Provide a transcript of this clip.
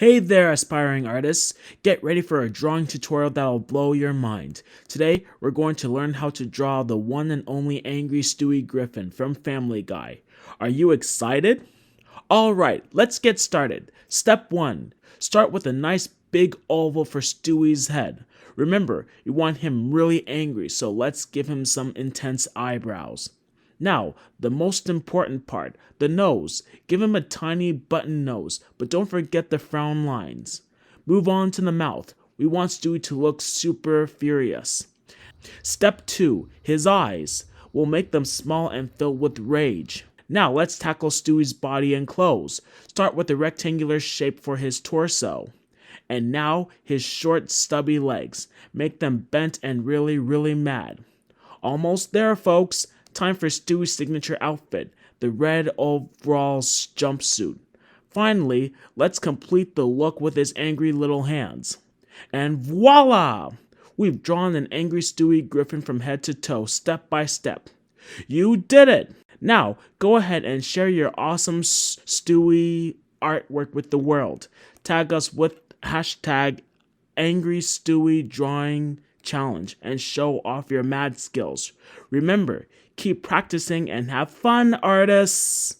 Hey there, aspiring artists! Get ready for a drawing tutorial that'll blow your mind. Today, we're going to learn how to draw the one and only angry Stewie Griffin from Family Guy. Are you excited? Alright, let's get started. Step 1. Start with a nice big oval for Stewie's head. Remember, you want him really angry, so let's give him some intense eyebrows. Now, the most important part, the nose. Give him a tiny button nose, but don't forget the frown lines. Move on to the mouth. We want Stewie to look super furious. Step 2, his eyes. We'll make them small and filled with rage. Now let's tackle Stewie's body and clothes. Start with a rectangular shape for his torso. And now his short, stubby legs. Make them bent and really mad. Almost there, folks. Time for Stewie's signature outfit, the red overalls jumpsuit. Finally, let's complete the look with his angry little hands. And voila! We've drawn an angry Stewie Griffin from head to toe, step by step. You did it! Now, go ahead and share your awesome Stewie artwork with the world. Tag us with hashtag #AngryStewieDrawing Challenge and show off your mad skills. Remember, keep practicing and have fun, artists!